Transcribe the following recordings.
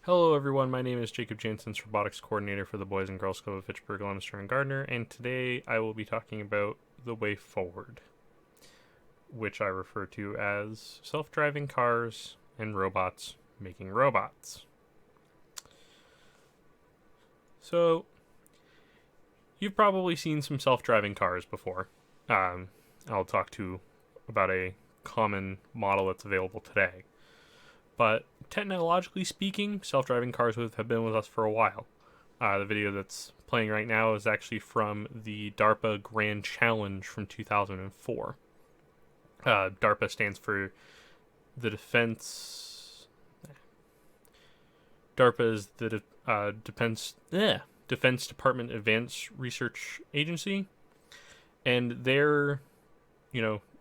Hello, everyone. My name is Jacob Jansen, Robotics Coordinator for the Boys and Girls Club of Fitchburg, Leominster, and Gardner, and today I will be talking about the way forward, which I refer to as self-driving cars and robots making robots. So, you've probably seen some self-driving cars before. I'll talk to about a common model that's available today. But technologically speaking, self-driving cars have been with us for a while. The video that's playing right now is actually from the DARPA Grand Challenge from 2004. DARPA stands for the Defense. DARPA is the Defense Department Advanced Research Agency, and they're,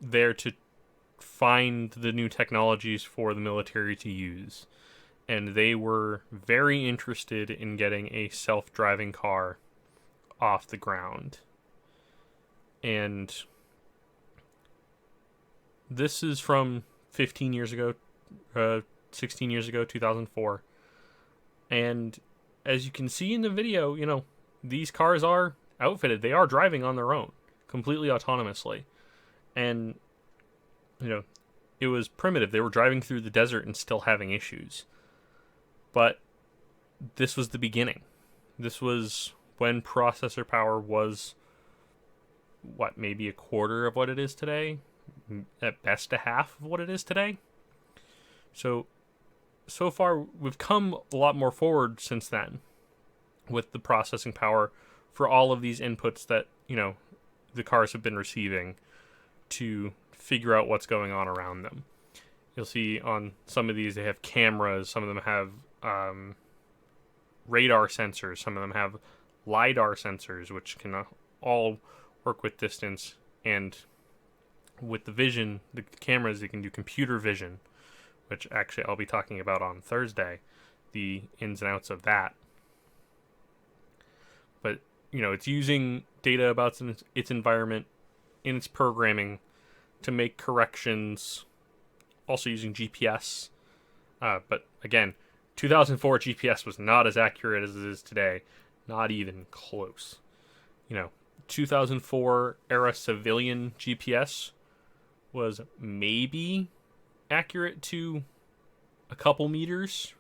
there to find the new technologies for the military to use. And they were very interested in getting a self-driving car off the ground. And this is from 15 years ago, 16 years ago, 2004. And as you can see in the video, these cars are outfitted. They are driving on their own, completely autonomously. And it was primitive. They were driving through the desert and still having issues. But this was the beginning. This was when processor power was, maybe a quarter of what it is today? At best, a half of what it is today? So far, we've come a lot more forward since then with the processing power for all of these inputs that, the cars have been receiving to figure out what's going on around them. You'll see on some of these they have cameras, some of them have radar sensors, some of them have LiDAR sensors, which can all work with distance, and with the vision, the cameras, they can do computer vision, which actually I'll be talking about on Thursday, the ins and outs of that. But, it's using data about its environment in its programming to make corrections, also using GPS. But again, 2004 GPS was not as accurate as it is today. Not even close. 2004 era civilian GPS was maybe accurate to a couple meters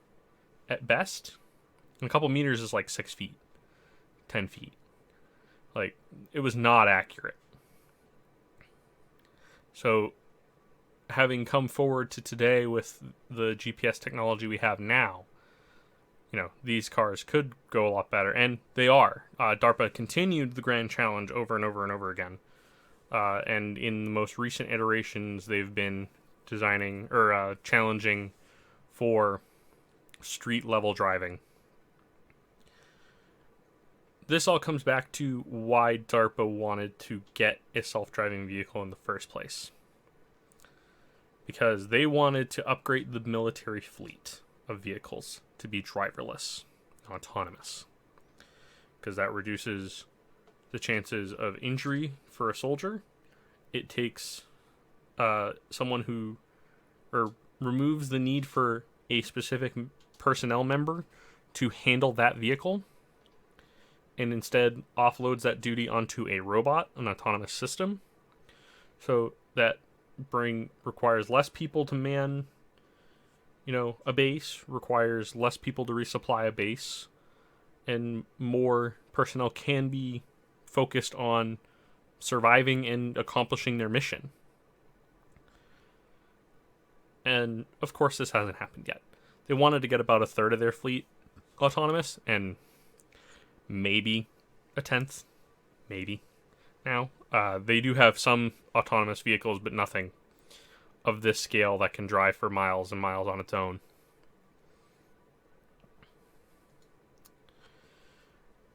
at best. And a couple meters is like 6 feet, 10 feet. It was not accurate. So, having come forward to today with the GPS technology we have now, these cars could go a lot better, and they are. DARPA continued the Grand Challenge over and over and over again, and in the most recent iterations, they've been designing or challenging for street-level driving. This all comes back to why DARPA wanted to get a self-driving vehicle in the first place. Because they wanted to upgrade the military fleet of vehicles to be driverless, autonomous. Because that reduces the chances of injury for a soldier. It takes someone who removes the need for a specific personnel member to handle that vehicle, and instead offloads that duty onto a robot, an autonomous system. So that requires less people to man, a base, requires less people to resupply a base, and more personnel can be focused on surviving and accomplishing their mission. And of course this hasn't happened yet. They wanted to get about a third of their fleet autonomous, and maybe a tenth, maybe now. They do have some autonomous vehicles, but nothing of this scale that can drive for miles and miles on its own.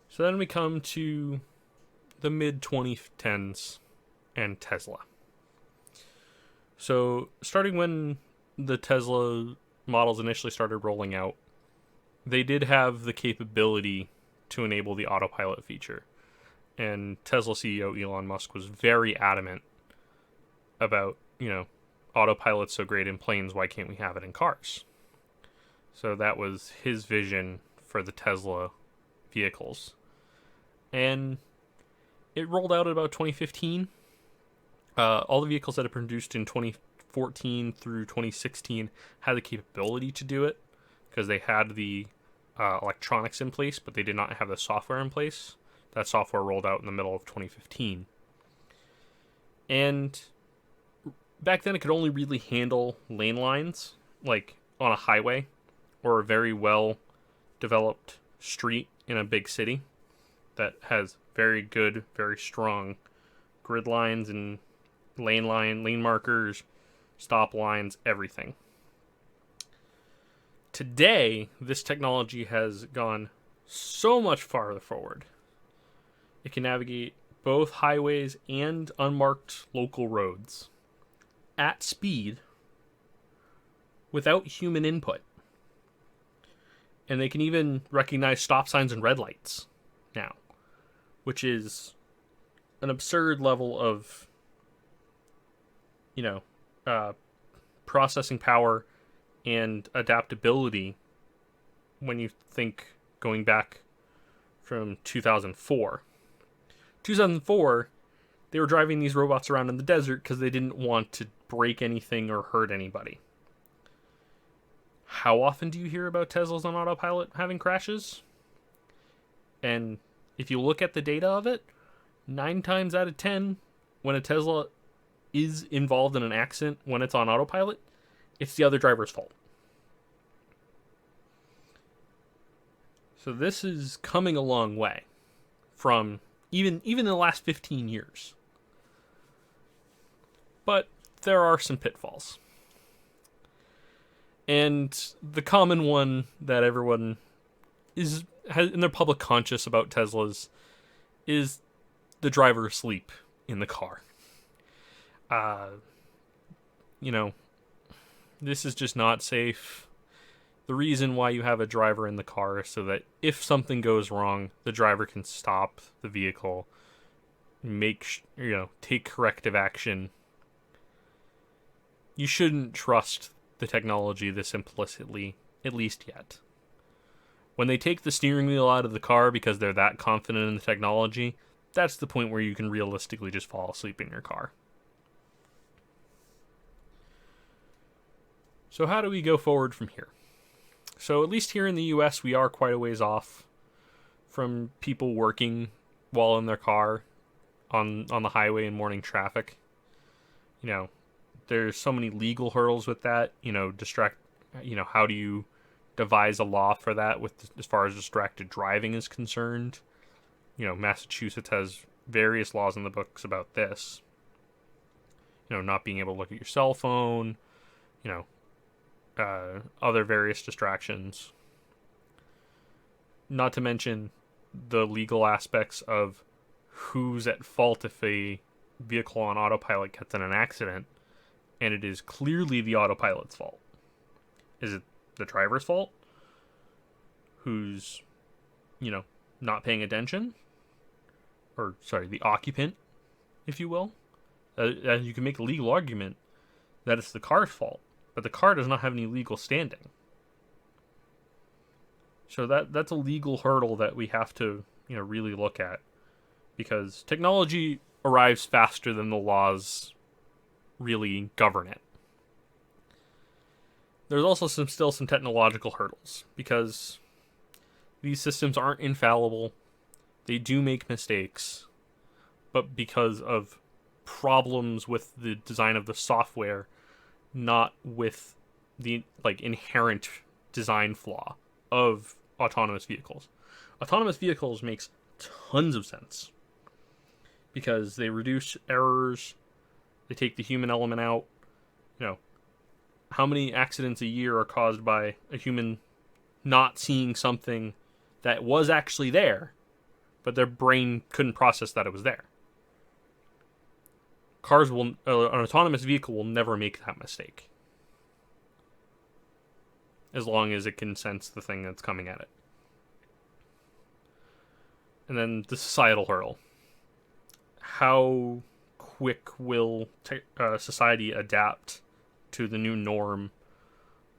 So then we come to the mid-2010s and Tesla. So starting when the Tesla models initially started rolling out, they did have the capability to enable the autopilot feature. And Tesla CEO Elon Musk was very adamant about, autopilot's so great in planes, why can't we have it in cars? So that was his vision for the Tesla vehicles. And it rolled out at about 2015. All the vehicles that are produced in 2014 through 2016 had the capability to do it because they had the electronics in place, but they did not have the software in place. That software rolled out in the middle of 2015. And back then it could only really handle lane lines, like on a highway or a very well developed street in a big city that has very good, very strong grid lines and lane markers, stop lines, everything. Today, this technology has gone so much farther forward. It can navigate both highways and unmarked local roads at speed without human input. And they can even recognize stop signs and red lights now, which is an absurd level of, processing power and adaptability when you think going back from 2004. 2004, they were driving these robots around in the desert because they didn't want to break anything or hurt anybody. How often do you hear about Teslas on autopilot having crashes? And if you look at the data of it, 9 times out of 10, when a Tesla is involved in an accident when it's on autopilot, it's the other driver's fault. So this is coming a long way from even in the last 15 years. But there are some pitfalls. And the common one that everyone has in their public conscious about Teslas is the driver asleep in the car. This is just not safe. The reason why you have a driver in the car is so that if something goes wrong, the driver can stop the vehicle, take corrective action. You shouldn't trust the technology this implicitly, at least yet. When they take the steering wheel out of the car because they're that confident in the technology, that's the point where you can realistically just fall asleep in your car. So how do we go forward from here? So at least here in the US, we are quite a ways off from people working while in their car on the highway in morning traffic. There's so many legal hurdles with that. How do you devise a law for that as far as distracted driving is concerned? Massachusetts has various laws in the books about this. Not being able to look at your cell phone, other various distractions. Not to mention the legal aspects of who's at fault if a vehicle on autopilot gets in an accident and it is clearly the autopilot's fault. Is it the driver's fault? Who's, not paying attention? Or, sorry, the occupant, if you will. You can make a legal argument that it's the car's fault, but the car does not have any legal standing. So that's a legal hurdle that we have to, really look at, because technology arrives faster than the laws really govern it. There's also still some technological hurdles, because these systems aren't infallible. They do make mistakes, but because of problems with the design of the software, not with the inherent design flaw of autonomous vehicles. Autonomous vehicles makes tons of sense because they reduce errors, they take the human element out. How many accidents a year are caused by a human not seeing something that was actually there, but their brain couldn't process that it was there? An autonomous vehicle will never make that mistake, as long as it can sense the thing that's coming at it. And then the societal hurdle. How quick will society adapt to the new norm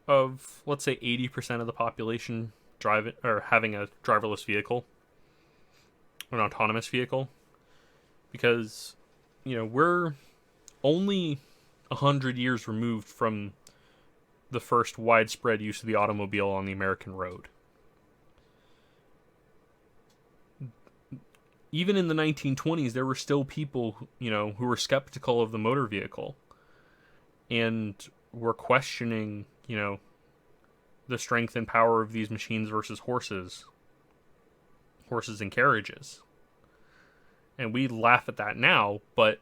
of, let's say, 80% of the population driving or having a driverless vehicle, an autonomous vehicle, because we're only 100 years removed from the first widespread use of the automobile on the American road. Even in the 1920s, there were still people, who were skeptical of the motor vehicle and were questioning, the strength and power of these machines versus horses and carriages. And we laugh at that now, but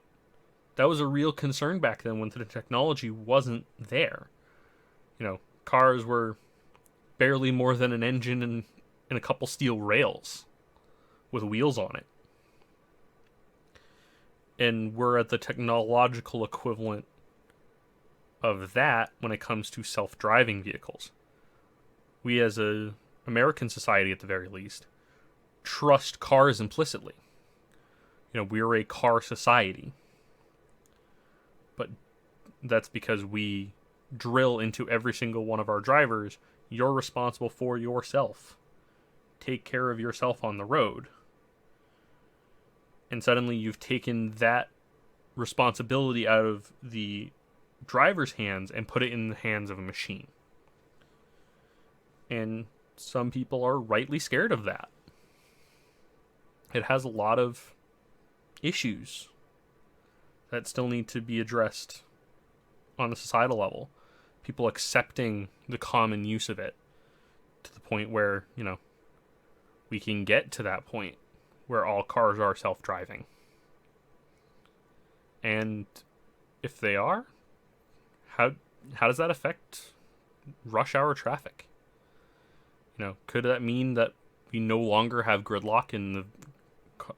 that was a real concern back then when the technology wasn't there. Cars were barely more than an engine and a couple steel rails with wheels on it. And we're at the technological equivalent of that when it comes to self-driving vehicles. We, as a American society at the very least, trust cars implicitly. We're a car society. But that's because we drill into every single one of our drivers, you're responsible for yourself. Take care of yourself on the road. And suddenly you've taken that responsibility out of the driver's hands and put it in the hands of a machine. And some people are rightly scared of that. It has a lot of issues that still need to be addressed on a societal level. People accepting the common use of it to the point where, we can get to that point where all cars are self-driving. And if they are, how does that affect rush hour traffic? Could that mean that we no longer have gridlock and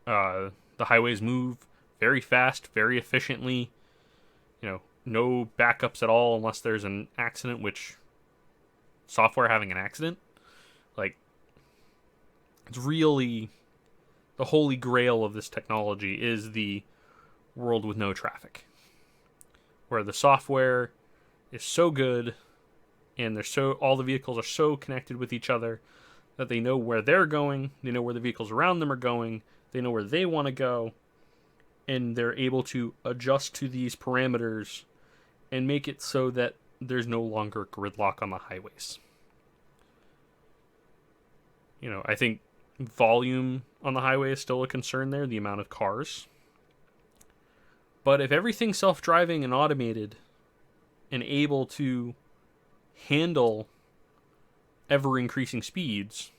the highways move very fast, very efficiently? No backups at all unless there's an accident, which software having an accident, it's really the holy grail of this technology is the world with no traffic, where the software is so good and all the vehicles are so connected with each other that they know where they're going, they know where the vehicles around them are going, they know where they want to go, and they're able to adjust to these parameters and make it so that there's no longer gridlock on the highways. I think volume on the highway is still a concern there, the amount of cars. But if everything's self-driving and automated and able to handle ever-increasing speeds,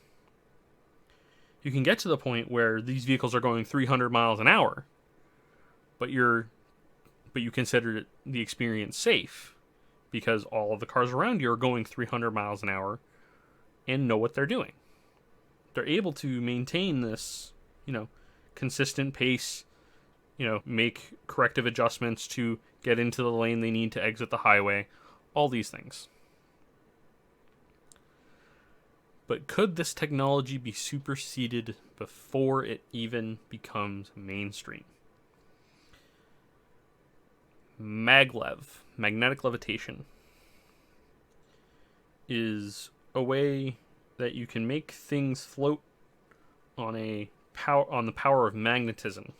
you can get to the point where these vehicles are going 300 miles an hour, but you consider the experience safe because all of the cars around you are going 300 miles an hour and know what they're doing. They're able to maintain this, consistent pace, make corrective adjustments to get into the lane they need to exit the highway, all these things. But could this technology be superseded before it even becomes mainstream? Maglev, magnetic levitation, is a way that you can make things float on the power of magnetism.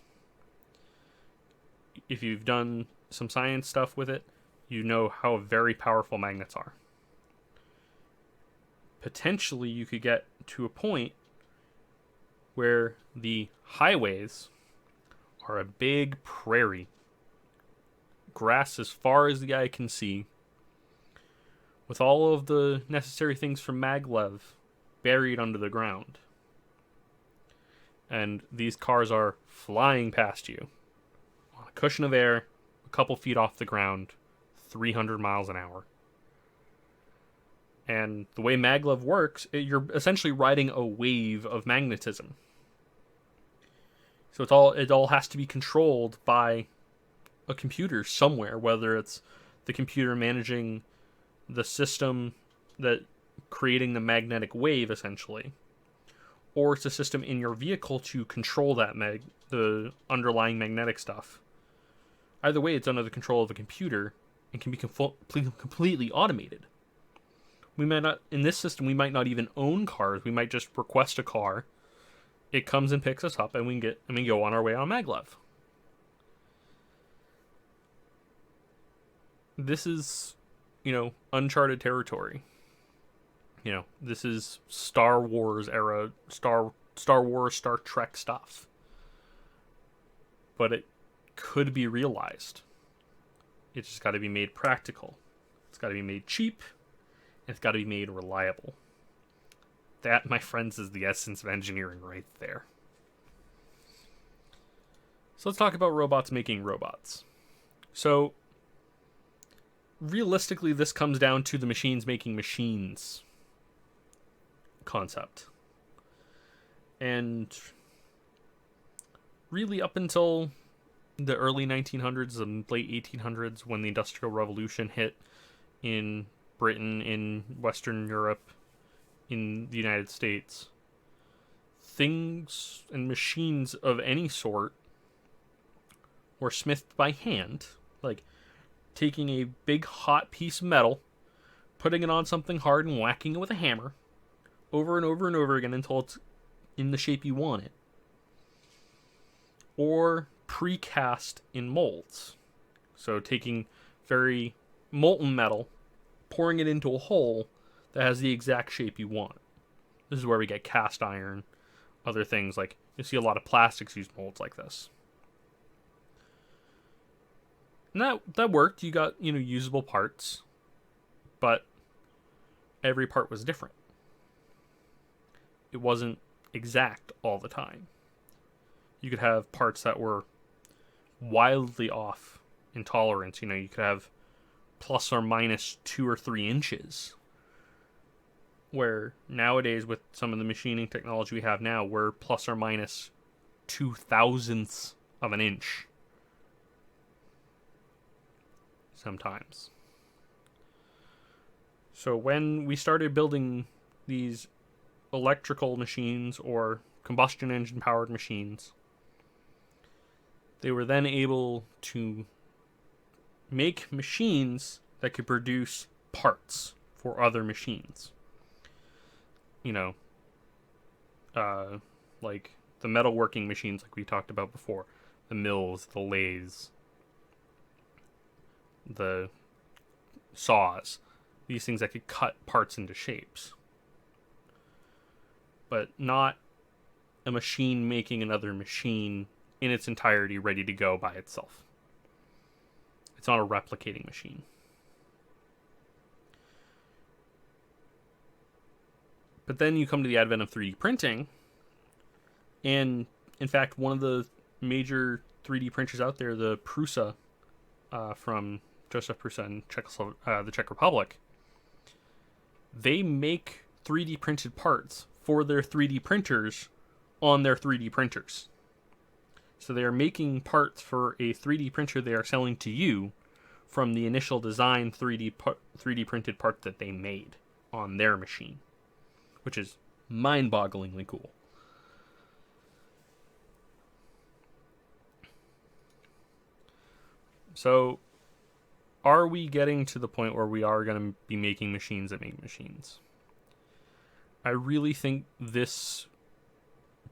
If you've done some science stuff with it, you know how very powerful magnets are. Potentially, you could get to a point where the highways are a big prairie, grass as far as the eye can see, with all of the necessary things from maglev buried under the ground. And these cars are flying past you on a cushion of air, a couple feet off the ground, 300 miles an hour. And the way maglev works, you're essentially riding a wave of magnetism. So it all has to be controlled by a computer somewhere, whether it's the computer managing the system that creating the magnetic wave, essentially, or it's a system in your vehicle to control that the underlying magnetic stuff. Either way, it's under the control of a computer and can be completely automated. We might not, in this system, we might not even own cars. We might just request a car. It comes and picks us up, and we go on our way on maglev. This is, uncharted territory. This is Star Wars era, Star Wars, Star Trek stuff. But it could be realized. It's just got to be made practical. It's got to be made cheap. And it's got to be made reliable. That, my friends, is the essence of engineering right there. So let's talk about robots making robots. So, realistically, this comes down to the machines making machines concept. And really up until the early 1900s and late 1800s, when the Industrial Revolution hit in Britain, in Western Europe, in the United States, things and machines of any sort were smithed by hand, like taking a big hot piece of metal, putting it on something hard and whacking it with a hammer over and over and over again until it's in the shape you want it. Or precast in molds. So taking very molten metal, pouring it into a hole that has the exact shape you want. This is where we get cast iron, other things like, you see a lot of plastics use molds like this. And that worked. You got, usable parts, but every part was different. It wasn't exact all the time. You could have parts that were wildly off in tolerance. You could have plus or minus 2 or 3 inches. Where nowadays, with some of the machining technology we have now, we're plus or minus 0.002 of an inch. Sometimes. So when we started building these electrical machines or combustion engine powered machines, they were then able to make machines that could produce parts for other machines. Like the metalworking machines like we talked about before, the mills, the lathes, the saws, these things that could cut parts into shapes. But not a machine making another machine in its entirety ready to go by itself. It's not a replicating machine. But then you come to the advent of 3D printing, and in fact, one of the major 3D printers out there, the Prusa, from Joseph Prusa in the Czech Republic, they make 3D printed parts for their 3D printers on their 3D printers. So they are making parts for a 3D printer they are selling to you from the initial design 3D printed part that they made on their machine, which is mind-bogglingly cool. So, are we getting to the point where we are going to be making machines that make machines? I really think this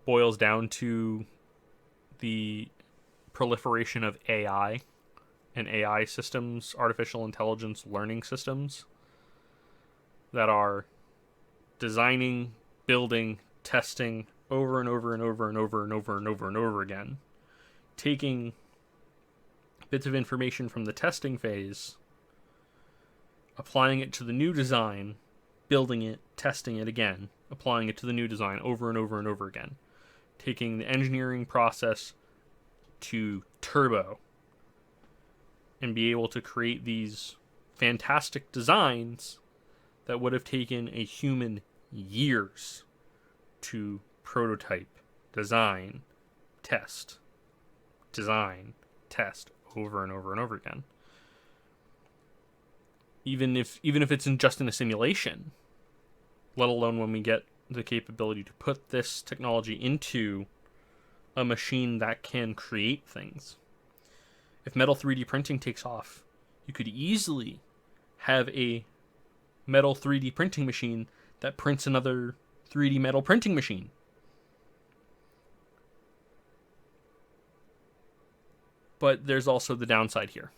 boils down to the proliferation of AI and AI systems, artificial intelligence learning systems, that are designing, building, testing over and over and over and over and over and over and over again, taking bits of information from the testing phase, applying it to the new design, building it, testing it again, applying it to the new design over and over and over again, taking the engineering process to turbo and be able to create these fantastic designs that would have taken a human years to prototype, design, test over and over and over again. Even if it's just in a simulation, let alone when we get the capability to put this technology into a machine that can create things. If metal 3D printing takes off, you could easily have a metal 3D printing machine that prints another 3D metal printing machine. But there's also the downside here.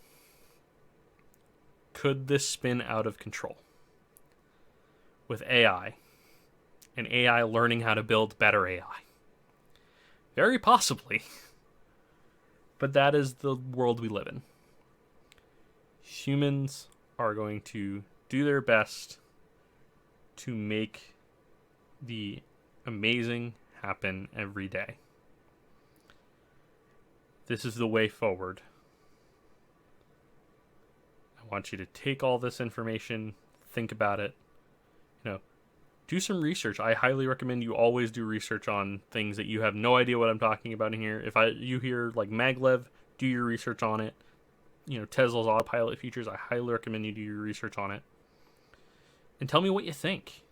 Could this spin out of control? With AI, and AI learning how to build better AI. Very possibly. But that is the world we live in. Humans are going to do their best to make the amazing happen every day. This is the way forward. I want you to take all this information, think about it, do some research. I highly recommend you always do research on things that you have no idea what I'm talking about in here. If you hear like maglev, do your research on it. Tesla's autopilot features, I highly recommend you do your research on it. And tell me what you think.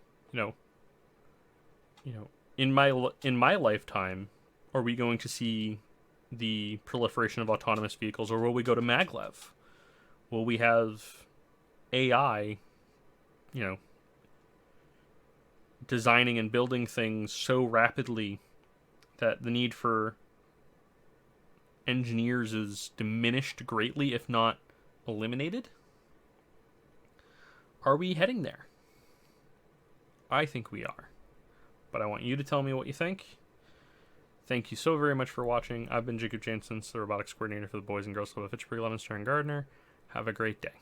In my lifetime, are we going to see the proliferation of autonomous vehicles, or will we go to maglev? Will we have AI, designing and building things so rapidly that the need for engineers is diminished greatly, if not eliminated? Are we heading there? I think we are. But I want you to tell me what you think. Thank you so very much for watching. I've been Jacob Jansen, the Robotics Coordinator for the Boys and Girls Club of Fitchburg, Leominster, and Gardner. Have a great day.